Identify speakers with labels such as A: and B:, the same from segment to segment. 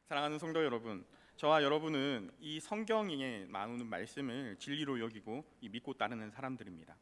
A: 사랑하는 성도 여러분, 저와 여러분은 이 성경에 나오는 말씀을 진리로 여기고 믿고 따르는 사람들입니다.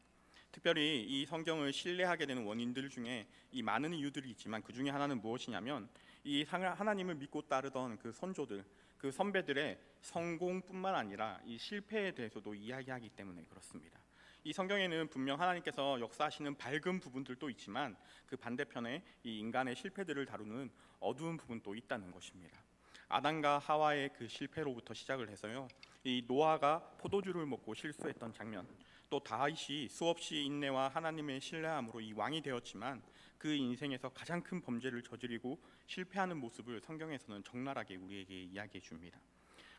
A: 특별히 이 성경을 신뢰하게 되는 원인들 중에 이 많은 이유들이 있지만 그 중에 하나는 무엇이냐면 이 하나님을 믿고 따르던 그 선조들, 그 선배들의 성공뿐만 아니라 이 실패에 대해서도 이야기하기 때문에 그렇습니다. 이 성경에는 분명 하나님께서 역사하시는 밝은 부분들도 있지만 그 반대편에 이 인간의 실패들을 다루는 어두운 부분도 있다는 것입니다. 아담과 하와의 그 실패로부터 시작을 해서요, 이 노아가 포도주를 먹고 실수했던 장면, 또 다윗이 수없이 인내와 하나님의 신뢰함으로 이 왕이 되었지만 그 인생에서 가장 큰 범죄를 저지르고 실패하는 모습을 성경에서는 적나라하게 우리에게 이야기해 줍니다.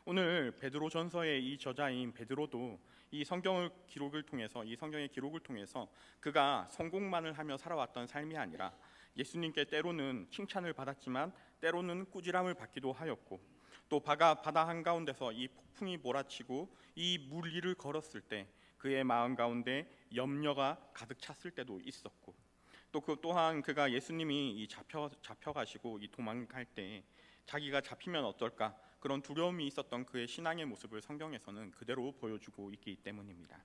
A: 오늘 베드로전서의 이 저자인 베드로도 이 성경의 기록을 통해서 그가 성공만을 하며 살아왔던 삶이 아니라 예수님께 때로는 칭찬을 받았지만 때로는 꾸지람을 받기도 하였고, 또 바다 한가운데서 이 폭풍이 몰아치고 이 물 위를 걸었을 때 그의 마음 가운데 염려가 가득 찼을 때도 있었고, 또 그 또한 그가 예수님이 잡혀가시고 이 도망갈 때 자기가 잡히면 어떨까 그런 두려움이 있었던 그의 신앙의 모습을 성경에서는 그대로 보여주고 있기 때문입니다.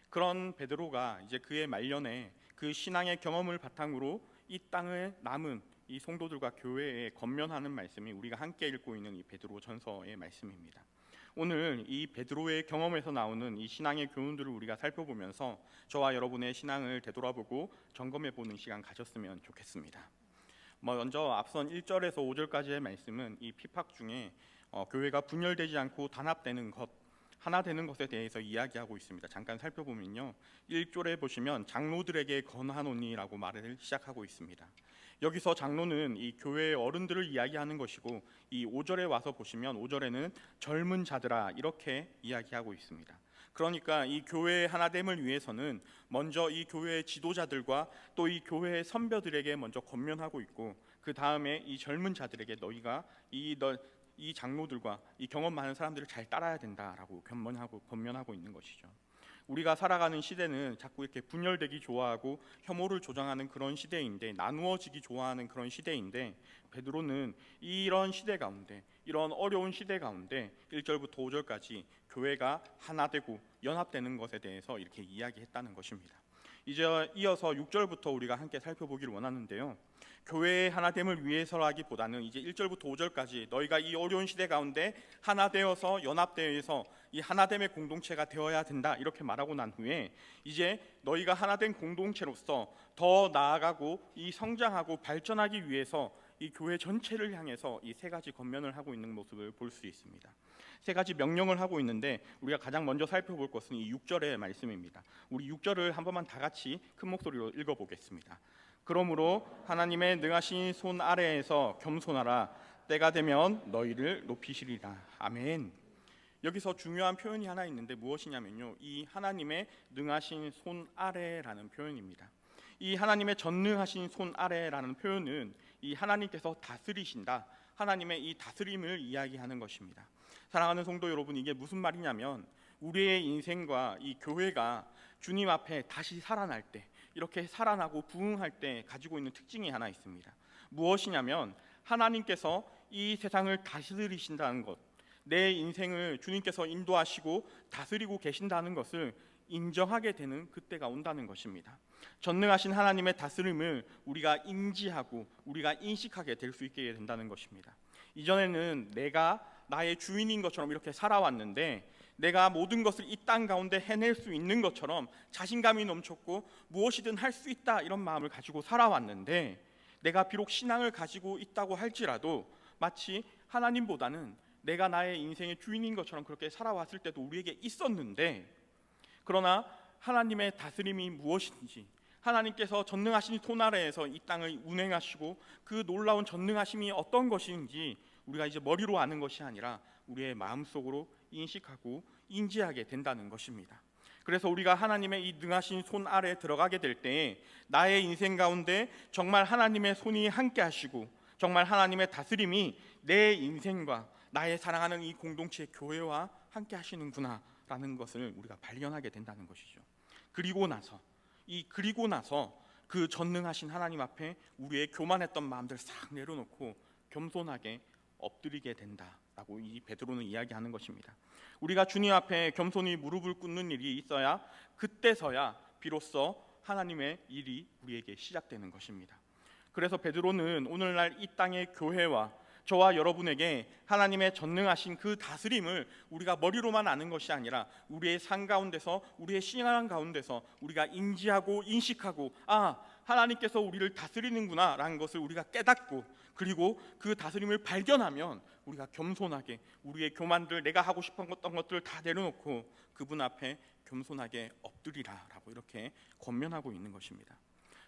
A: 그런 베드로가 이제 그의 말년에 그 신앙의 경험을 바탕으로 이 땅을 남은 이 성도들과 교회에 권면하는 말씀이 우리가 함께 읽고 있는 이 베드로전서의 말씀입니다. 오늘 이 베드로의 경험에서 나오는 이 신앙의 교훈들을 우리가 살펴보면서 저와 여러분의 신앙을 되돌아보고 점검해보는 시간 가졌으면 좋겠습니다. 먼저 앞선 1절에서 5절까지의 말씀은 이 핍박 중에 교회가 분열되지 않고 단합되는 것, 하나 되는 것에 대해서 이야기하고 있습니다. 잠깐 살펴보면요, 1절에 보시면 장로들에게 권하노니라고 말을 시작하고 있습니다. 여기서 장로는 이 교회의 어른들을 이야기하는 것이고, 이 5절에 와서 보시면 5절에는 젊은 자들아 이렇게 이야기하고 있습니다. 그러니까 이 교회의 하나됨을 위해서는 먼저 이 교회의 지도자들과 또 이 교회의 선배들에게 먼저 권면하고 있고, 그 다음에 이 젊은 자들에게 너희가 이 장로들과 이 경험 많은 사람들을 잘 따라야 된다라고 권면하고 있는 것이죠. 우리가 살아가는 시대는 자꾸 이렇게 분열되기 좋아하고 혐오를 조장하는 그런 시대인데, 나누어지기 좋아하는 그런 시대인데, 베드로는 이런 시대 가운데, 이런 어려운 시대 가운데 1절부터 5절까지 교회가 하나 되고 연합되는 것에 대해서 이렇게 이야기했다는 것입니다. 이제 이어서 6절부터 우리가 함께 살펴보기를 원하는데요, 교회의 하나됨을 위해서라기보다는 이제 1절부터 5절까지 너희가 이 어려운 시대 가운데 하나 되어서 연합되어서 이 하나됨의 공동체가 되어야 된다 이렇게 말하고 난 후에 이제 너희가 하나된 공동체로서 더 나아가고 이 성장하고 발전하기 위해서 이 교회 전체를 향해서 이 세 가지 권면을 하고 있는 모습을 볼 수 있습니다. 세 가지 명령을 하고 있는데 우리가 가장 먼저 살펴볼 것은 이 6절의 말씀입니다. 우리 6절을 한 번만 다 같이 큰 목소리로 읽어보겠습니다. 그러므로 하나님의 능하신 손 아래에서 겸손하라. 때가 되면 너희를 높이시리라. 아멘. 여기서 중요한 표현이 하나 있는데 무엇이냐면요, 이 하나님의 능하신 손 아래라는 표현입니다. 이 하나님의 전능하신 손 아래라는 표현은 이 하나님께서 다스리신다, 하나님의 이 다스림을 이야기하는 것입니다. 사랑하는 성도 여러분, 이게 무슨 말이냐면 우리의 인생과 이 교회가 주님 앞에 다시 살아날 때, 이렇게 살아나고 부흥할 때 가지고 있는 특징이 하나 있습니다. 무엇이냐면 하나님께서 이 세상을 다스리신다는 것, 내 인생을 주님께서 인도하시고 다스리고 계신다는 것을 인정하게 되는 그때가 온다는 것입니다. 전능하신 하나님의 다스림을 우리가 인지하고 우리가 인식하게 될 수 있게 된다는 것입니다. 이전에는 내가 나의 주인인 것처럼 이렇게 살아왔는데, 내가 모든 것을 이 땅 가운데 해낼 수 있는 것처럼 자신감이 넘쳤고 무엇이든 할 수 있다 이런 마음을 가지고 살아왔는데, 내가 비록 신앙을 가지고 있다고 할지라도 마치 하나님보다는 내가 나의 인생의 주인인 것처럼 그렇게 살아왔을 때도 우리에게 있었는데, 그러나 하나님의 다스림이 무엇인지, 하나님께서 전능하신 손 아래에서 이 땅을 운행하시고 그 놀라운 전능하심이 어떤 것인지 우리가 이제 머리로 아는 것이 아니라 우리의 마음속으로 인식하고 인지하게 된다는 것입니다. 그래서 우리가 하나님의 이 능하신 손 아래에 들어가게 될 때 나의 인생 가운데 정말 하나님의 손이 함께 하시고 정말 하나님의 다스림이 내 인생과 나의 사랑하는 이 공동체 교회와 함께 하시는구나 라는 것을 우리가 발견하게 된다는 것이죠. 그리고 나서 그 전능하신 하나님 앞에 우리의 교만했던 마음들 싹 내려놓고 겸손하게 엎드리게 된다라고 이 베드로는 이야기하는 것입니다. 우리가 주님 앞에 겸손히 무릎을 꿇는 일이 있어야 그때서야 비로소 하나님의 일이 우리에게 시작되는 것입니다. 그래서 베드로는 오늘날 이 땅의 교회와 저와 여러분에게 하나님의 전능하신 그 다스림을 우리가 머리로만 아는 것이 아니라 우리의 삶 가운데서, 우리의 신앙 가운데서 우리가 인지하고 인식하고, 하나님께서 우리를 다스리는구나 라는 것을 우리가 깨닫고, 그리고 그 다스림을 발견하면 우리가 겸손하게 우리의 교만들, 내가 하고 싶었던 것들을 다 내려놓고 그분 앞에 겸손하게 엎드리라 라고 이렇게 권면하고 있는 것입니다.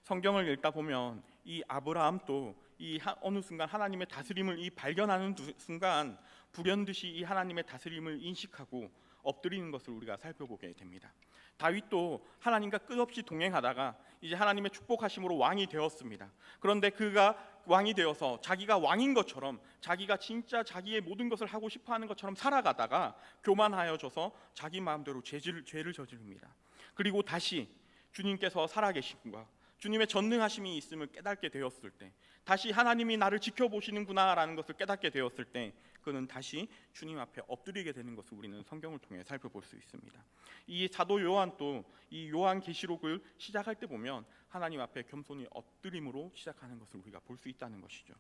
A: 성경을 읽다 보면 이 아브라함도 이 어느 순간 하나님의 다스림을 발견하는 순간 불현듯이 이 하나님의 다스림을 인식하고 엎드리는 것을 우리가 살펴보게 됩니다. 다윗도 하나님과 끝없이 동행하다가 이제 하나님의 축복하심으로 왕이 되었습니다. 그런데 그가 왕이 되어서 자기가 왕인 것처럼, 자기가 진짜 자기의 모든 것을 하고 싶어하는 것처럼 살아가다가 교만하여져서 자기 마음대로 죄를 저지릅니다. 그리고 다시 주님께서 살아계신과 주님의 전능하심이 있음을 깨닫게 되었을 때, 다시 하나님이 나를 지켜보시는구나 라는 것을 깨닫게 되었을 때 그는 다시 주님 앞에 엎드리게 되는 것을 우리는 성경을 통해 살펴볼 수 있습니다. 이 사도 요한도 이 요한계시록을 시작할 때 보면 하나님 앞에 겸손히 엎드림으로 시작하는 것을 우리가 볼 수 있다는 것이죠.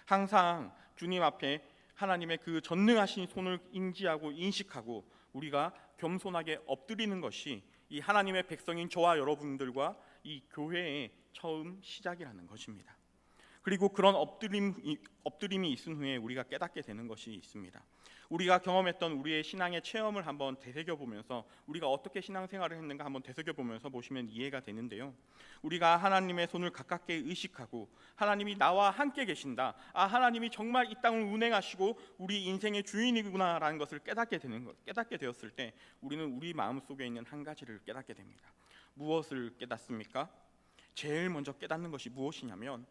A: 항상 주님 앞에 하나님의 그 전능하신 손을 인지하고 인식하고 우리가 겸손하게 엎드리는 것이 이 하나님의 백성인 저와 여러분들과 이 교회의 처음 시작이라는 것입니다. 그리고 그런 엎드림이 있은 후에 우리가 깨닫게 되는 것이 있습니다. 우리가 경험했던 우리의 신앙의 체험을 한번 되새겨보면서 우리가 어떻게 신앙생활을 했는가 한번 되새겨보면서 보시면 이해가 되는데요. 우리가 하나님의 손을 가깝게 의식하고 하나님이 나와 함께 계신다, 하나님이 정말 이 땅을 운행하시고 우리 인생의 주인이구나라는 것을 깨닫게 되었을 때 우리는 우리 마음속에 있는 한 가지를 깨닫게 됩니다. 무엇을 깨닫습니까? 제일 먼저 깨닫는 것이 무엇이냐면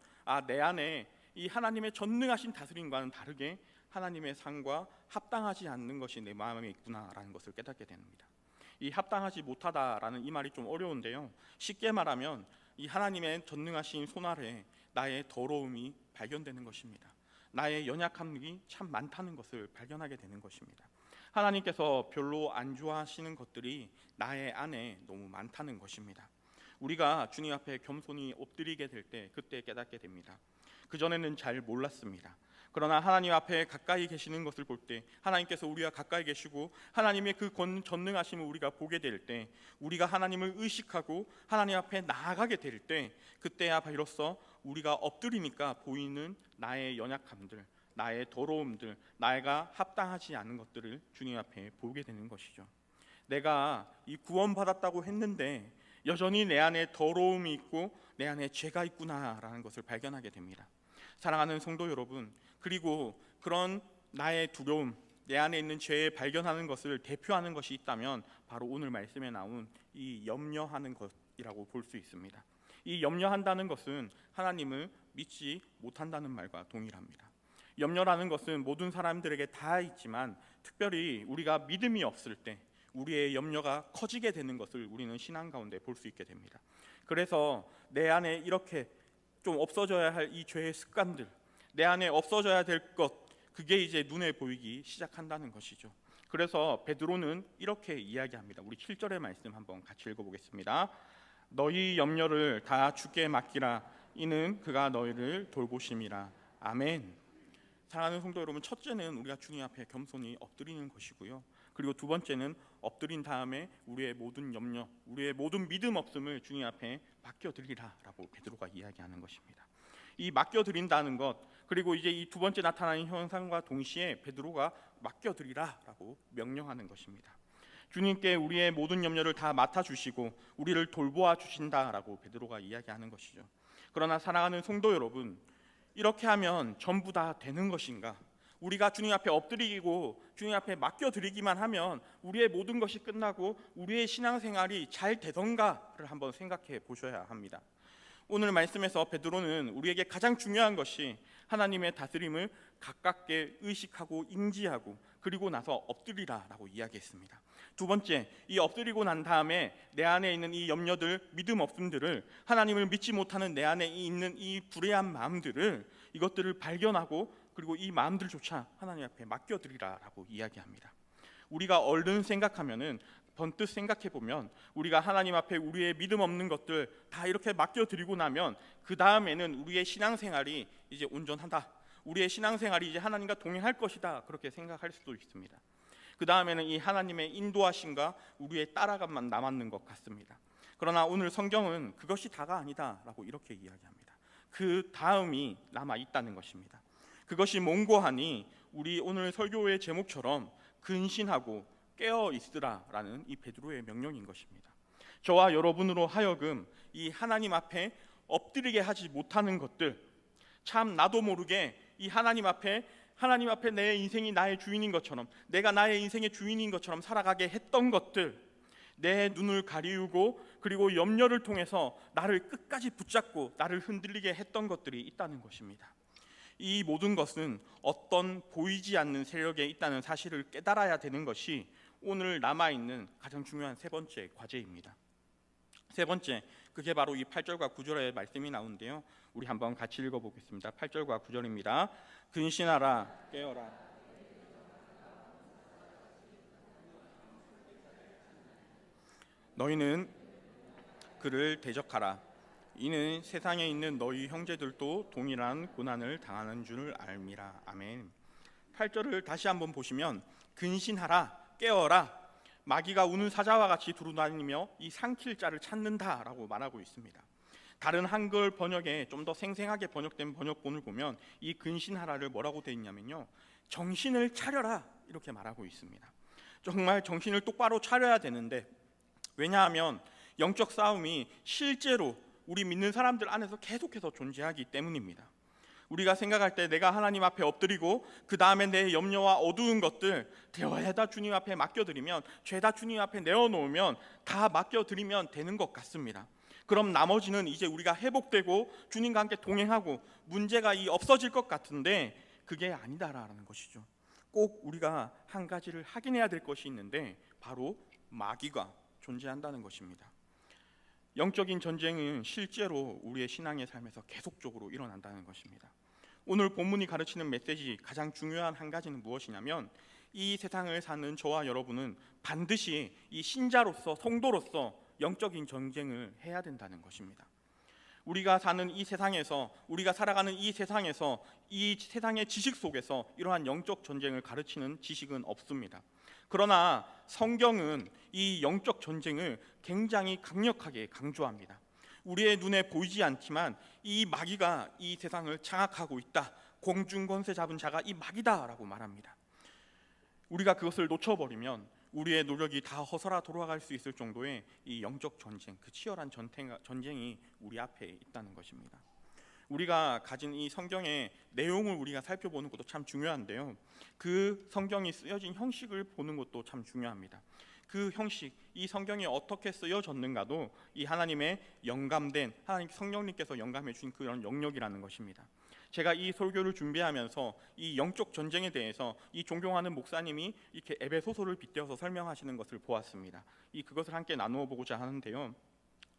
A: 내 안에 이 하나님의 전능하신 다스림과는 다르게 하나님의 상과 합당하지 않는 것이 내 마음에 있구나라는 것을 깨닫게 됩니다. 이 합당하지 못하다라는 이 말이 좀 어려운데요. 쉽게 말하면 이 하나님의 전능하신 손 아래 나의 더러움이 발견되는 것입니다. 나의 연약함이 참 많다는 것을 발견하게 되는 것입니다. 하나님께서 별로 안 좋아하시는 것들이 나의 안에 너무 많다는 것입니다. 우리가 주님 앞에 겸손히 엎드리게 될 때 그때 깨닫게 됩니다. 그전에는 잘 몰랐습니다. 그러나 하나님 앞에 가까이 계시는 것을 볼 때, 하나님께서 우리와 가까이 계시고 하나님의 그 전능하심을 우리가 보게 될 때, 우리가 하나님을 의식하고 하나님 앞에 나아가게 될 때, 그때야 비로소 우리가 엎드리니까 보이는 나의 연약함들, 나의 더러움들, 내가 합당하지 않은 것들을 주님 앞에 보게 되는 것이죠. 내가 이 구원받았다고 했는데 여전히 내 안에 더러움이 있고 내 안에 죄가 있구나라는 것을 발견하게 됩니다. 사랑하는 성도 여러분, 그리고 그런 나의 두려움, 내 안에 있는 죄에 발견하는 것을 대표하는 것이 있다면 바로 오늘 말씀에 나온 이 염려하는 것이라고 볼 수 있습니다. 이 염려한다는 것은 하나님을 믿지 못한다는 말과 동일합니다. 염려라는 것은 모든 사람들에게 다 있지만 특별히 우리가 믿음이 없을 때 우리의 염려가 커지게 되는 것을 우리는 신앙 가운데 볼 수 있게 됩니다. 그래서 내 안에 이렇게 좀 없어져야 할 이 죄의 습관들, 내 안에 없어져야 될 것, 그게 이제 눈에 보이기 시작한다는 것이죠. 그래서 베드로는 이렇게 이야기합니다. 우리 7절의 말씀 한번 같이 읽어보겠습니다. 너희 염려를 다 주께 맡기라. 이는 그가 너희를 돌보심이라. 아멘. 사랑하는 성도 여러분, 첫째는 우리가 주님 앞에 겸손히 엎드리는 것이고요. 그리고 두 번째는 엎드린 다음에 우리의 모든 염려, 우리의 모든 믿음 없음을 주님 앞에 맡겨드리라라고 베드로가 이야기하는 것입니다. 이 맡겨드린다는 것, 그리고 이제 이 두 번째 나타나는 현상과 동시에 베드로가 맡겨드리라라고 명령하는 것입니다. 주님께 우리의 모든 염려를 다 맡아주시고 우리를 돌보아 주신다라고 베드로가 이야기하는 것이죠. 그러나 사랑하는 성도 여러분, 이렇게 하면 전부 다 되는 것인가? 우리가 주님 앞에 엎드리고 주님 앞에 맡겨드리기만 하면 우리의 모든 것이 끝나고 우리의 신앙생활이 잘 되던가를 한번 생각해 보셔야 합니다. 오늘 말씀에서 베드로는 우리에게 가장 중요한 것이 하나님의 다스림을 가깝게 의식하고 인지하고 그리고 나서 엎드리라라고 이야기했습니다. 두 번째, 이 엎드리고 난 다음에 내 안에 있는 이 염려들, 믿음 없음들을, 하나님을 믿지 못하는 내 안에 있는 이 불의한 마음들을, 이것들을 발견하고 그리고 이 마음들조차 하나님 앞에 맡겨드리라라고 이야기합니다. 우리가 얼른 생각하면은 번뜩 생각해 보면 우리가 하나님 앞에 우리의 믿음 없는 것들 다 이렇게 맡겨드리고 나면 그 다음에는 우리의 신앙생활이 이제 온전하다, 우리의 신앙생활이 이제 하나님과 동행할 것이다, 그렇게 생각할 수도 있습니다. 그 다음에는 이 하나님의 인도하심과 우리의 따라감만 남았는 것 같습니다. 그러나 오늘 성경은 그것이 다가 아니다라고 이렇게 이야기합니다. 그 다음이 남아 있다는 것입니다. 그것이 몽고하니 우리 오늘 설교의 제목처럼 근신하고 깨어 있으라라는 이 베드로의 명령인 것입니다. 저와 여러분으로 하여금 이 하나님 앞에 엎드리게 하지 못하는 것들, 참 나도 모르게 이 하나님 앞에 내 인생이 나의 주인인 것처럼, 내가 나의 인생의 주인인 것처럼 살아가게 했던 것들, 내 눈을 가리우고 그리고 염려를 통해서 나를 끝까지 붙잡고 나를 흔들리게 했던 것들이 있다는 것입니다. 이 모든 것은 어떤 보이지 않는 세력에 있다는 사실을 깨달아야 되는 것이 오늘 남아있는 가장 중요한 세 번째 과제입니다. 세 번째, 그게 바로 이 8절과 9절의 말씀이 나오는데요, 우리 한번 같이 읽어보겠습니다. 8절과 9절입니다. 근신하라, 깨어라. 너희는 그를 대적하라. 이는 세상에 있는 너희 형제들도 동일한 고난을 당하는 줄 알미라. 아멘. 8절을 다시 한번 보시면 근신하라, 깨어라, 마귀가 우는 사자와 같이 두루다니며 이 삼킬 자를 찾는다라고 말하고 있습니다. 다른 한글 번역에 좀 더 생생하게 번역된 번역본을 보면 이 근신하라를 뭐라고 되어 있냐면요, 정신을 차려라, 이렇게 말하고 있습니다. 정말 정신을 똑바로 차려야 되는데, 왜냐하면 영적 싸움이 실제로 우리 믿는 사람들 안에서 계속해서 존재하기 때문입니다. 우리가 생각할 때 내가 하나님 앞에 엎드리고 그 다음에 내 염려와 어두운 것들 대화에다 주님 앞에 맡겨드리면, 죄다 주님 앞에 내어놓으면, 다 맡겨드리면 되는 것 같습니다. 그럼 나머지는 이제 우리가 회복되고 주님과 함께 동행하고 문제가 없어질 것 같은데 그게 아니다라는 것이죠. 꼭 우리가 한 가지를 확인해야 될 것이 있는데 바로 마귀가 존재한다는 것입니다. 영적인 전쟁은 실제로 우리의 신앙의 삶에서 계속적으로 일어난다는 것입니다. 오늘 본문이 가르치는 메시지 가장 중요한 한 가지는 무엇이냐면, 이 세상을 사는 저와 여러분은 반드시 이 신자로서, 성도로서 영적인 전쟁을 해야 된다는 것입니다. 우리가 사는 이 세상에서, 우리가 살아가는 이 세상에서, 이 세상의 지식 속에서 이러한 영적 전쟁을 가르치는 지식은 없습니다. 그러나 성경은 이 영적 전쟁을 굉장히 강력하게 강조합니다. 우리의 눈에 보이지 않지만 이 마귀가 이 세상을 장악하고 있다, 공중 권세 잡은 자가 이 마귀다라고 말합니다. 우리가 그것을 놓쳐버리면 우리의 노력이 다 허설아 돌아갈 수 있을 정도의 이 영적 전쟁, 그 치열한 전쟁이 우리 앞에 있다는 것입니다. 우리가 가진 이 성경의 내용을 우리가 살펴보는 것도 참 중요한데요, 그 성경이 쓰여진 형식을 보는 것도 참 중요합니다. 그 형식, 이 성경이 어떻게 쓰여졌는가도 이 하나님의 영감된, 하나님 성령님께서 영감해 주신 그런 영역이라는 것입니다. 제가 이 설교를 준비하면서 이 영적 전쟁에 대해서 이 존경하는 목사님이 이렇게 에베소서를 빗대어서 설명하시는 것을 보았습니다. 그것을 함께 나누어 보고자 하는데요,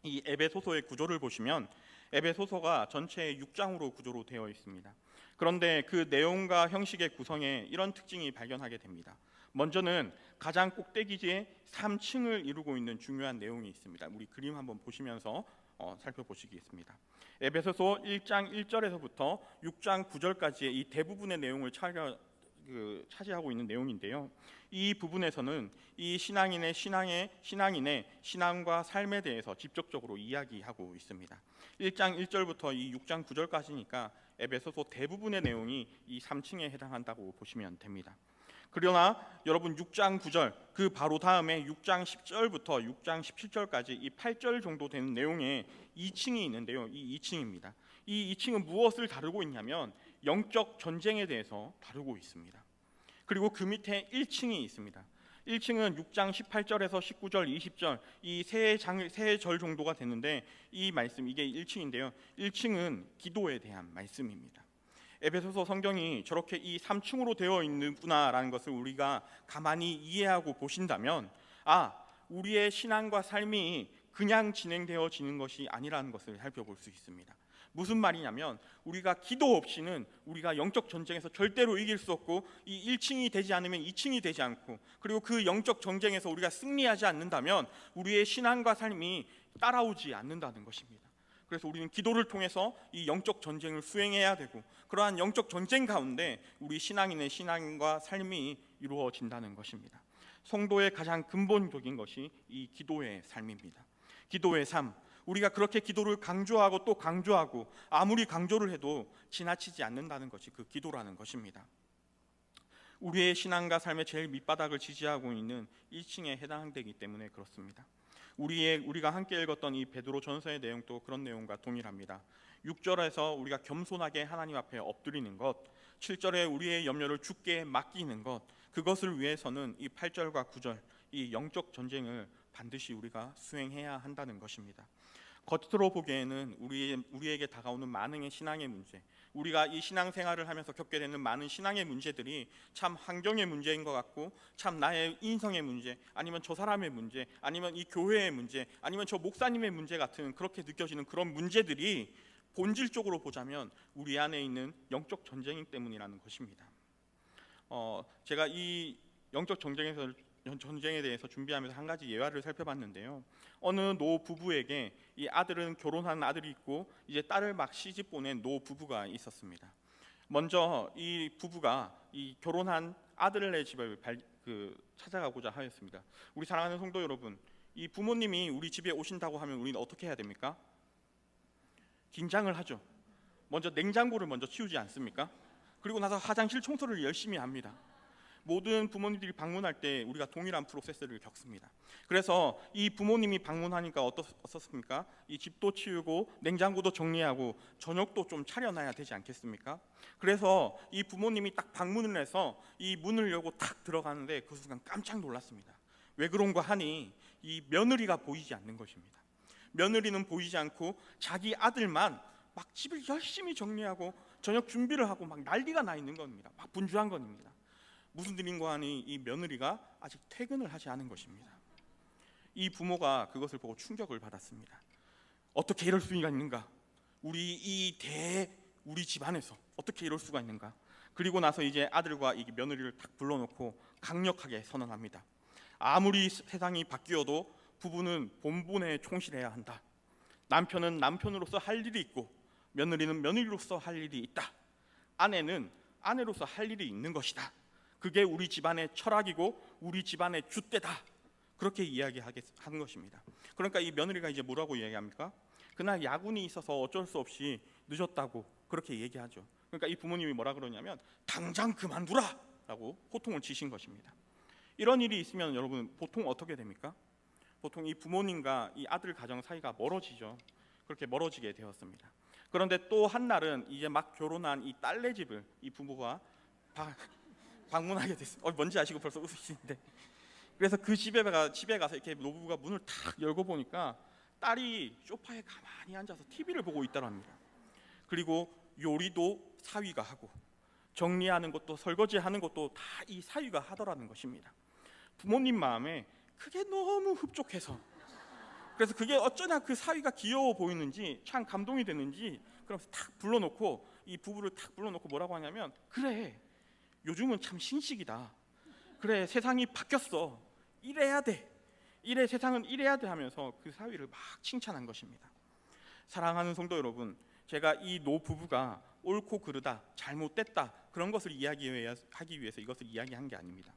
A: 이 에베소서의 구조를 보시면 에베소서가 전체 6장으로 구조로 되어 있습니다. 그런데 그 내용과 형식의 구성에 이런 특징이 발견하게 됩니다. 먼저는 가장 꼭대기지에 3층을 이루고 있는 중요한 내용이 있습니다. 우리 그림 한번 보시면서 살펴보시겠습니다. 에베소서 1장 1절에서부터 6장 9절까지의 이 대부분의 내용을 차지하고 있는 내용인데요, 이 부분에서는 이 신앙인의 신앙과 삶에 대해서 직접적으로 이야기하고 있습니다. 1장 1절부터 이 6장 9절까지니까 에베소서 대부분의 내용이 이 3층에 해당한다고 보시면 됩니다. 그러나 여러분 6장 9절 그 바로 다음에 6장 10절부터 6장 17절까지 이 8절 정도 되는 내용에 2층이 있는데요, 이 2층입니다. 이 2층은 무엇을 다루고 있냐면 영적 전쟁에 대해서 다루고 있습니다. 그리고 그 밑에 1층이 있습니다. 1층은 6장 18절에서 19절, 20절 이 세 절 정도가 되는데 이 말씀, 이게 1층인데요, 1층은 기도에 대한 말씀입니다. 에베소서 성경이 저렇게 이 3층으로 되어 있는구나라는 것을 우리가 가만히 이해하고 보신다면, 우리의 신앙과 삶이 그냥 진행되어지는 것이 아니라는 것을 살펴볼 수 있습니다. 무슨 말이냐면 우리가 기도 없이는 우리가 영적 전쟁에서 절대로 이길 수 없고, 이 1층이 되지 않으면 2층이 되지 않고, 그리고 그 영적 전쟁에서 우리가 승리하지 않는다면 우리의 신앙과 삶이 따라오지 않는다는 것입니다. 그래서 우리는 기도를 통해서 이 영적 전쟁을 수행해야 되고, 그러한 영적 전쟁 가운데 우리 신앙인의 신앙과 삶이 이루어진다는 것입니다. 성도의 가장 근본적인 것이 이 기도의 삶입니다. 기도의 삶, 우리가 그렇게 기도를 강조하고 또 강조하고 아무리 강조를 해도 지나치지 않는다는 것이 그 기도라는 것입니다. 우리의 신앙과 삶의 제일 밑바닥을 지지하고 있는 1층에 해당되기 때문에 그렇습니다. 우리가 함께 읽었던 이 베드로 전서의 내용도 그런 내용과 동일합니다. 6절에서 우리가 겸손하게 하나님 앞에 엎드리는 것, 7절에 우리의 염려를 주께 맡기는 것, 그것을 위해서는 이 8절과 9절, 이 영적 전쟁을 반드시 우리가 수행해야 한다는 것입니다. 겉으로 보기에는 우리에게 다가오는 많은 신앙의 문제, 우리가 이 신앙생활을 하면서 겪게 되는 많은 신앙의 문제들이 참 환경의 문제인 것 같고, 참 나의 인성의 문제, 아니면 저 사람의 문제, 아니면 이 교회의 문제, 아니면 저 목사님의 문제 같은 그렇게 느껴지는 그런 문제들이 본질적으로 보자면 우리 안에 있는 영적 전쟁 때문이라는 것입니다. 제가 이 영적 전쟁에 대해서 준비하면서 한 가지 예화를 살펴봤는데요. 어느 노 부부에게 이 아들은 결혼한 아들이 있고 이제 딸을 막 시집 보낸 노 부부가 있었습니다. 먼저 이 부부가 이 결혼한 아들네 집을 찾아가고자 하였습니다. 우리 사랑하는 성도 여러분, 이 부모님이 우리 집에 오신다고 하면 우리는 어떻게 해야 됩니까? 긴장을 하죠. 먼저 냉장고를 먼저 치우지 않습니까? 그리고 나서 화장실 청소를 열심히 합니다. 모든 부모님들이 방문할 때 우리가 동일한 프로세스를 겪습니다. 그래서 이 부모님이 방문하니까 어떻습니까? 이 집도 치우고 냉장고도 정리하고 저녁도 좀 차려놔야 되지 않겠습니까? 그래서 이 부모님이 딱 방문을 해서 이 문을 열고 탁 들어가는데 그 순간 깜짝 놀랐습니다. 왜 그런가 하니 이 며느리가 보이지 않는 것입니다. 며느리는 보이지 않고 자기 아들만 막 집을 열심히 정리하고 저녁 준비를 하고 막 난리가 나 있는 겁니다. 막 분주한 겁니다. 무슨 일인가 하니 이 며느리가 아직 퇴근을 하지 않은 것입니다. 이 부모가 그것을 보고 충격을 받았습니다. 어떻게 이럴 수가 있는가? 우리 집안에서 어떻게 이럴 수가 있는가? 그리고 나서 이제 아들과 이 며느리를 딱 불러놓고 강력하게 선언합니다. 아무리 세상이 바뀌어도 부부는 본분에 충실해야 한다. 남편은 남편으로서 할 일이 있고 며느리는 며느리로서 할 일이 있다. 아내는 아내로서 할 일이 있는 것이다. 그게 우리 집안의 철학이고 우리 집안의 줏대다. 그렇게 이야기하는 것입니다. 그러니까 이 며느리가 이제 뭐라고 이야기합니까? 그날 야근이 있어서 어쩔 수 없이 늦었다고 그렇게 얘기하죠. 그러니까 이 부모님이 뭐라 그러냐면 당장 그만두라 라고 호통을 치신 것입니다. 이런 일이 있으면 여러분 보통 어떻게 됩니까? 보통 이 부모님과 이 아들 가정 사이가 멀어지죠. 그렇게 멀어지게 되었습니다. 그런데 또 한 날은 이제 막 결혼한 이 딸네 집을 이 부부가 방문하게 됐어요. 뭔지 아시고 벌써 웃으시는데, 그래서 그 집에 가서 이렇게 노부부가 문을 탁 열고 보니까 딸이 소파에 가만히 앉아서 TV를 보고 있다고 합니다. 그리고 요리도 사위가 하고 정리하는 것도 설거지하는 것도 다 이 사위가 하더라는 것입니다. 부모님 마음에 그게 너무 흡족해서, 그래서 그게 어쩌나 그 사위가 귀여워 보이는지 참 감동이 되는지 그러면서 탁 불러놓고 이 부부를 탁 불러놓고 뭐라고 하냐면, 그래 요즘은 참 신식이다. 그래 세상이 바뀌었어. 이래야 돼. 세상은 이래야 돼 하면서 그 사위를 막 칭찬한 것입니다. 사랑하는 성도 여러분, 제가 이 노부부가 옳고 그르다, 잘못됐다 그런 것을 이야기하기 위해서 이것을 이야기한 게 아닙니다.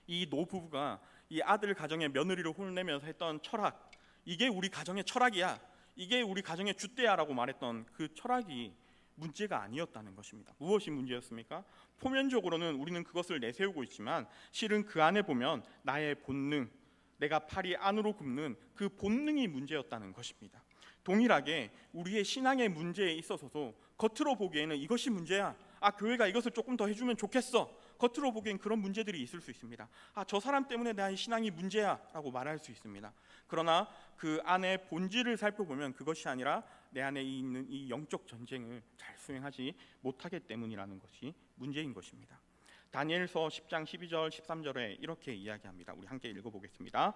A: 이 노부부가 이 아들 가정의 며느리를 혼내면서 했던 철학, 이게 우리 가정의 철학이야, 이게 우리 가정의 줏대야라고 말했던 그 철학이 문제가 아니었다는 것입니다. 무엇이 문제였습니까? 표면적으로는 우리는 그것을 내세우고 있지만 실은 그 안에 보면 나의 본능, 내가 팔이 안으로 굽는 그 본능이 문제였다는 것입니다. 동일하게 우리의 신앙의 문제에 있어서도 겉으로 보기에는 이것이 문제야, 교회가 이것을 조금 더 해주면 좋겠어, 겉으로 보기엔 그런 문제들이 있을 수 있습니다. 저 사람 때문에 내 신앙이 문제야 라고 말할 수 있습니다. 그러나 그 안에 본질을 살펴보면 그것이 아니라 내 안에 있는 이 영적 전쟁을 잘 수행하지 못하기 때문이라는 것이 문제인 것입니다. 다니엘서 10장 12절 13절에 이렇게 이야기합니다. 우리 함께 읽어보겠습니다.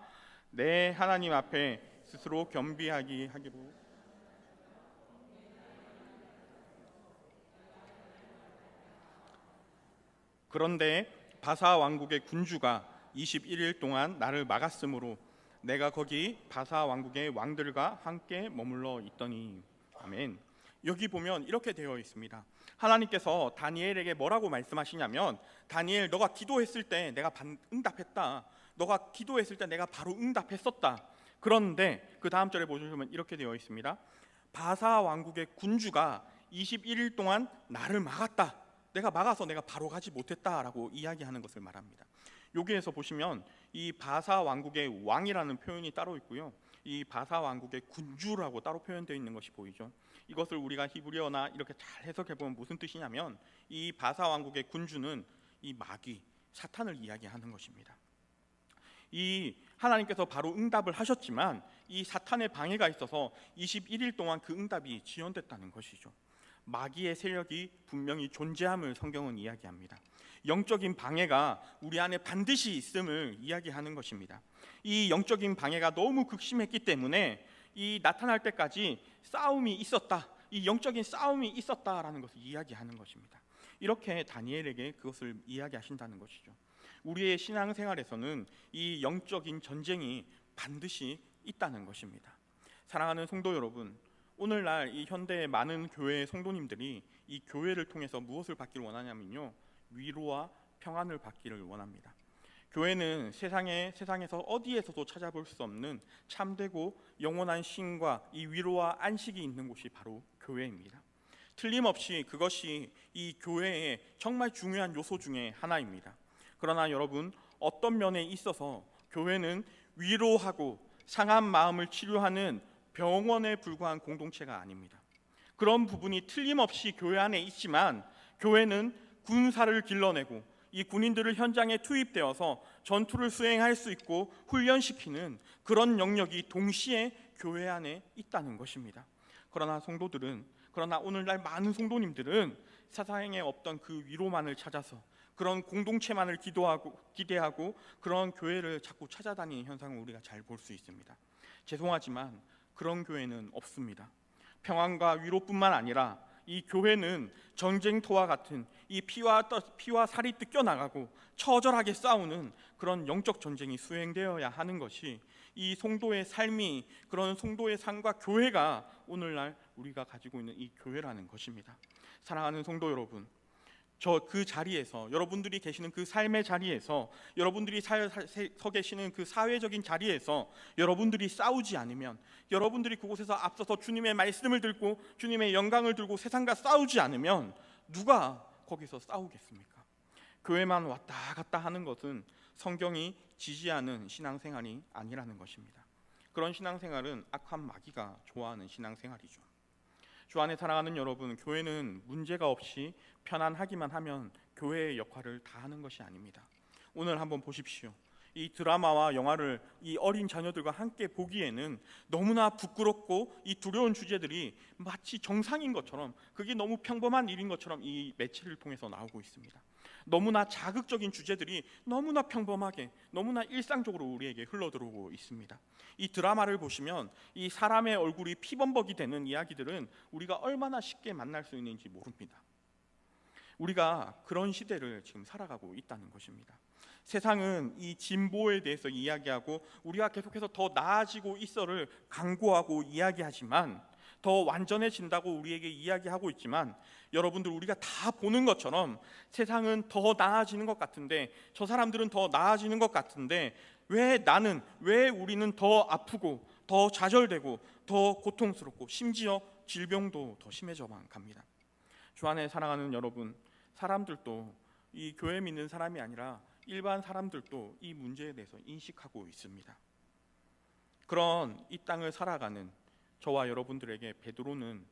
A: 내 하나님 앞에 스스로 겸비하기로 그런데 바사 왕국의 군주가 21일 동안 나를 막았으므로 내가 거기 바사 왕국의 왕들과 함께 머물러 있더니. 아멘. 여기 보면 이렇게 되어 있습니다. 하나님께서 다니엘에게 뭐라고 말씀하시냐면, 다니엘, 너가 기도했을 때 내가 응답했다. 너가 기도했을 때 내가 바로 응답했었다. 그런데 그 다음 절에 보시면 이렇게 되어 있습니다. 바사 왕국의 군주가 21일 동안 나를 막았다. 내가 막아서 내가 바로 가지 못했다라고 이야기하는 것을 말합니다. 여기에서 보시면 이 바사 왕국의 왕이라는 표현이 따로 있고요, 이 바사 왕국의 군주라고 따로 표현되어 있는 것이 보이죠. 이것을 우리가 히브리어나 이렇게 잘 해석해 보면 무슨 뜻이냐면, 이 바사 왕국의 군주는 이 마귀, 사탄을 이야기하는 것입니다. 이 하나님께서 바로 응답을 하셨지만 이 사탄의 방해가 있어서 21일 동안 그 응답이 지연됐다는 것이죠. 마귀의 세력이 분명히 존재함을 성경은 이야기합니다. 영적인 방해가 우리 안에 반드시 있음을 이야기하는 것입니다. 이 영적인 방해가 너무 극심했기 때문에 이 나타날 때까지 싸움이 있었다, 이 영적인 싸움이 있었다라는 것을 이야기하는 것입니다. 이렇게 다니엘에게 그것을 이야기하신다는 것이죠. 우리의 신앙생활에서는 이 영적인 전쟁이 반드시 있다는 것입니다. 사랑하는 성도 여러분, 오늘날 이 현대의 많은 교회의 성도님들이 이 교회를 통해서 무엇을 받기를 원하냐면요, 위로와 평안을 받기를 원합니다. 교회는 세상에서 어디에서도 찾아볼 수 없는 참되고 영원한 쉼과 이 위로와 안식이 있는 곳이 바로 교회입니다. 틀림없이 그것이 이 교회의 정말 중요한 요소 중에 하나입니다. 그러나 여러분, 어떤 면에 있어서 교회는 위로하고 상한 마음을 치료하는 병원에 불과한 공동체가 아닙니다. 그런 부분이 틀림없이 교회 안에 있지만, 교회는 군사를 길러내고 이 군인들을 현장에 투입되어서 전투를 수행할 수 있고 훈련시키는 그런 영역이 동시에 교회 안에 있다는 것입니다. 그러나 오늘날 많은 성도님들은 세상에 없던 그 위로만을 찾아서 그런 공동체만을 기대하고 그런 교회를 자꾸 찾아다니는 현상을 우리가 잘 볼 수 있습니다. 죄송하지만 그런 교회는 없습니다. 평안과 위로뿐만 아니라 이 교회는 전쟁터와 같은 이 피와 살이 뜯겨나가고 처절하게 싸우는 그런 영적 전쟁이 수행되어야 하는 것이 이 성도의 삶이, 그런 성도의 삶과 교회가 오늘날 우리가 가지고 있는 이 교회라는 것입니다. 사랑하는 성도 여러분, 그 자리에서, 여러분들이 계시는 그 삶의 자리에서, 여러분들이 서 계시는 그 사회적인 자리에서 여러분들이 싸우지 않으면, 여러분들이 그곳에서 앞서서 주님의 말씀을 들고 주님의 영광을 들고 세상과 싸우지 않으면 누가 거기서 싸우겠습니까? 교회만 왔다 갔다 하는 것은 성경이 지지하는 신앙생활이 아니라는 것입니다. 그런 신앙생활은 악한 마귀가 좋아하는 신앙생활이죠. 주 안에 사랑하는 여러분, 교회는 문제가 없이 편안하기만 하면 교회의 역할을 다 하는 것이 아닙니다. 오늘 한번 보십시오. 이 드라마와 영화를 이 어린 자녀들과 함께 보기에는 너무나 부끄럽고 이 두려운 주제들이 마치 정상인 것처럼, 그게 너무 평범한 일인 것처럼 이 매체를 통해서 나오고 있습니다. 너무나 자극적인 주제들이 너무나 평범하게, 너무나 일상적으로 우리에게 흘러들어오고 있습니다. 이 드라마를 보시면 이 사람의 얼굴이 피범벅이 되는 이야기들은 우리가 얼마나 쉽게 만날 수 있는지 모릅니다. 우리가 그런 시대를 지금 살아가고 있다는 것입니다. 세상은 이 진보에 대해서 이야기하고 우리가 계속해서 더 나아지고 있어를 강구하고 이야기하지만, 더 완전해진다고 우리에게 이야기하고 있지만, 여러분들, 우리가 다 보는 것처럼 세상은 더 나아지는 것 같은데, 저 사람들은 더 나아지는 것 같은데, 왜 우리는 더 아프고 더 좌절되고 더 고통스럽고 심지어 질병도 더 심해져만 갑니다. 주 안에 사랑하는 여러분, 사람들도, 이 교회 믿는 사람이 아니라 일반 사람들도 이 문제에 대해서 인식하고 있습니다. 그런 이 땅을 살아가는 저와 여러분들에게 베드로는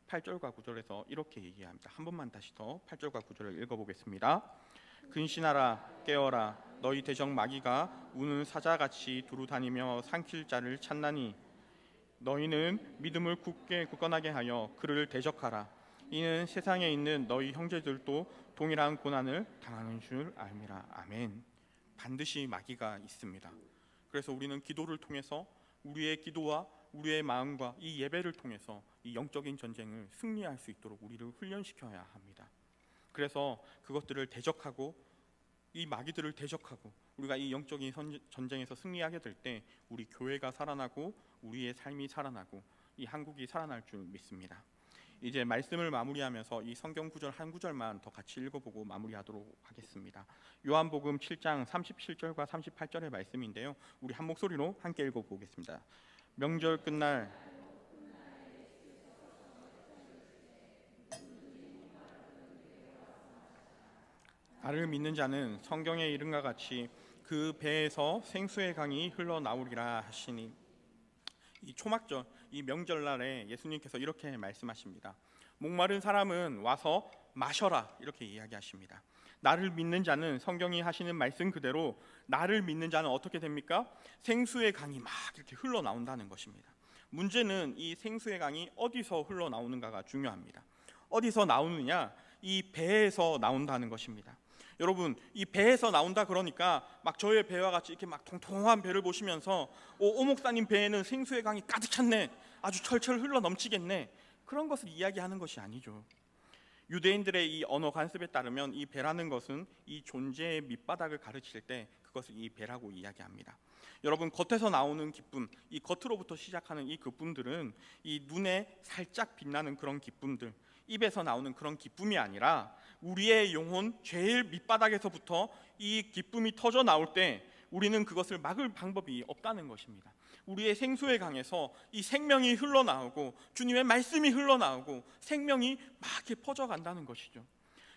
A: 8절과 9절에서 이렇게 얘기합니다. 한 번만 다시 더 8절과 9절을 읽어보겠습니다. 근신하라, 깨어라, 너희 대적 마귀가 우는 사자같이 두루 다니며 삼킬 자를 찾나니 너희는 믿음을 굳건하게 하여 그를 대적하라. 이는 세상에 있는 너희 형제들도 동일한 고난을 당하는 줄 알미라. 아멘. 반드시 마귀가 있습니다. 그래서 우리는 기도를 통해서 우리의 기도와 우리의 마음과 이 예배를 통해서 이 영적인 전쟁을 승리할 수 있도록 우리를 훈련시켜야 합니다. 그래서 그것들을 대적하고 이 마귀들을 대적하고 우리가 이 영적인 전쟁에서 승리하게 될 때 우리 교회가 살아나고 우리의 삶이 살아나고 이 한국이 살아날 줄 믿습니다. 이제 말씀을 마무리하면서 이 성경 구절 한 구절만 더 같이 읽어보고 마무리하도록 하겠습니다. 요한복음 7장 37절과 38절의 말씀인데요, 우리 한 목소리로 함께 읽어보겠습니다. 명절 끝날 나를 믿는 자는 성경의 이름과 같이 그 배에서 생수의 강이 흘러나오리라 하시니, 이 초막절, 이 명절날에 예수님께서 이렇게 말씀하십니다. 목마른 사람은 와서 마셔라, 이렇게 이야기하십니다. 나를 믿는 자는, 성경이 하시는 말씀 그대로 나를 믿는 자는 어떻게 됩니까? 생수의 강이 막 이렇게 흘러나온다는 것입니다. 문제는 이 생수의 강이 어디서 흘러나오는가가 중요합니다. 어디서 나오느냐? 이 배에서 나온다는 것입니다. 여러분, 이 배에서 나온다 그러니까 막 저의 배와 같이 이렇게 막 통통한 배를 보시면서 오 목사님 배에는 생수의 강이 가득 찼네, 아주 철철 흘러 넘치겠네, 그런 것을 이야기하는 것이 아니죠. 유대인들의 이 언어 관습에 따르면 이 배라는 것은 이 존재의 밑바닥을 가르칠 때 그것을 이 배라고 이야기합니다. 여러분, 겉에서 나오는 기쁨, 이 겉으로부터 시작하는 이 기쁨들은 이 눈에 살짝 빛나는 그런 기쁨들, 입에서 나오는 그런 기쁨이 아니라 우리의 영혼 제일 밑바닥에서부터 이 기쁨이 터져 나올 때 우리는 그것을 막을 방법이 없다는 것입니다. 우리의 생수의 강에서 이 생명이 흘러나오고 주님의 말씀이 흘러나오고 생명이 막 이렇게 퍼져간다는 것이죠.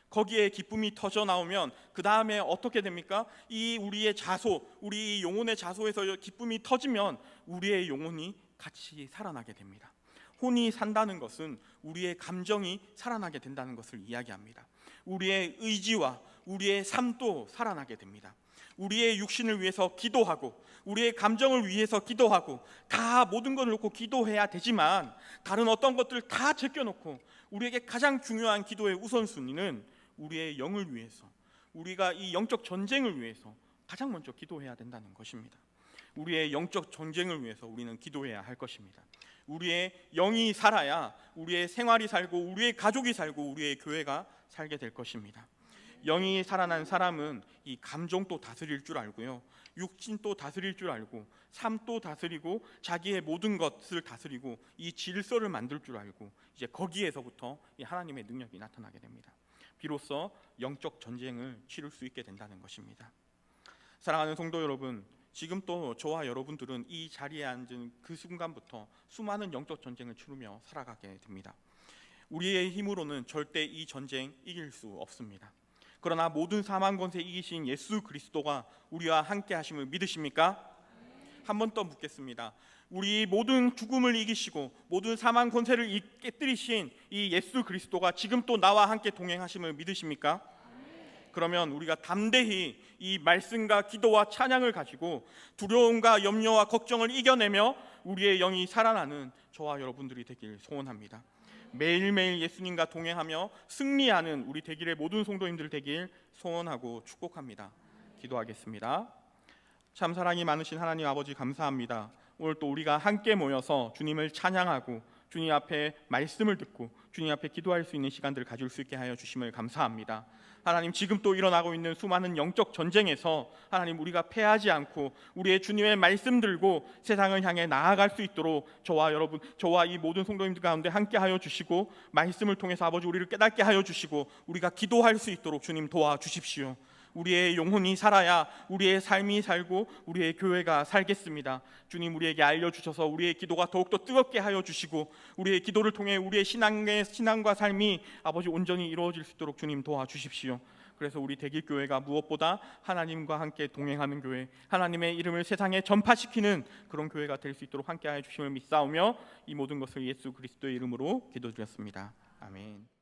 A: 거기에 기쁨이 터져 나오면 그 다음에 어떻게 됩니까? 이 우리의 자소, 우리 영혼의 자소에서 기쁨이 터지면 우리의 영혼이 같이 살아나게 됩니다. 혼이 산다는 것은 우리의 감정이 살아나게 된다는 것을 이야기합니다. 우리의 의지와 우리의 삶도 살아나게 됩니다. 우리의 육신을 위해서 기도하고 우리의 감정을 위해서 기도하고 다 모든 걸 놓고 기도해야 되지만 다른 어떤 것들을 다 제껴놓고 우리에게 가장 중요한 기도의 우선순위는 우리의 영을 위해서, 우리가 이 영적 전쟁을 위해서 가장 먼저 기도해야 된다는 것입니다. 우리의 영적 전쟁을 위해서 우리는 기도해야 할 것입니다. 우리의 영이 살아야 우리의 생활이 살고 우리의 가족이 살고 우리의 교회가 살게 될 것입니다. 영이 살아난 사람은 이 감정도 다스릴 줄 알고요, 육신도 다스릴 줄 알고 삶도 다스리고 자기의 모든 것을 다스리고 이 질서를 만들 줄 알고 이제 거기에서부터 이 하나님의 능력이 나타나게 됩니다. 비로소 영적 전쟁을 치를 수 있게 된다는 것입니다. 사랑하는 성도 여러분, 지금 또 저와 여러분들은 이 자리에 앉은 그 순간부터 수많은 영적 전쟁을 치르며 살아가게 됩니다. 우리의 힘으로는 절대 이 전쟁 이길 수 없습니다. 그러나 모든 사망 권세 이기신 예수 그리스도가 우리와 함께 하심을 믿으십니까? 한 번 더 묻겠습니다. 우리 모든 죽음을 이기시고 모든 사망 권세를 깨뜨리신 이 예수 그리스도가 지금 또 나와 함께 동행하심을 믿으십니까? 그러면 우리가 담대히 이 말씀과 기도와 찬양을 가지고 두려움과 염려와 걱정을 이겨내며 우리의 영이 살아나는 저와 여러분들이 되길 소원합니다. 매일매일 예수님과 동행하며 승리하는 우리 되길의 모든 성도님들 되길 소원하고 축복합니다. 기도하겠습니다. 참 사랑이 많으신 하나님 아버지, 감사합니다. 오늘 또 우리가 함께 모여서 주님을 찬양하고 주님 앞에 말씀을 듣고 주님 앞에 기도할 수 있는 시간들을 가질 수 있게 하여 주심을 감사합니다. 하나님, 지금 또 일어나고 있는 수많은 영적 전쟁에서 하나님 우리가 패하지 않고 우리의 주님의 말씀 들고 세상을 향해 나아갈 수 있도록 저와 여러분, 저와 이 모든 성도님들 가운데 함께 하여 주시고 말씀을 통해서 아버지 우리를 깨닫게 하여 주시고 우리가 기도할 수 있도록 주님 도와주십시오. 우리의 영혼이 살아야 우리의 삶이 살고 우리의 교회가 살겠습니다. 주님, 우리에게 알려주셔서 우리의 기도가 더욱더 뜨겁게 하여 주시고 우리의 기도를 통해 우리의 신앙과 삶이 아버지 온전히 이루어질 수 있도록 주님 도와주십시오. 그래서 우리 대길교회가 무엇보다 하나님과 함께 동행하는 교회, 하나님의 이름을 세상에 전파시키는 그런 교회가 될 수 있도록 함께 하여 주심을 믿사오며 이 모든 것을 예수 그리스도의 이름으로 기도드렸습니다. 아멘.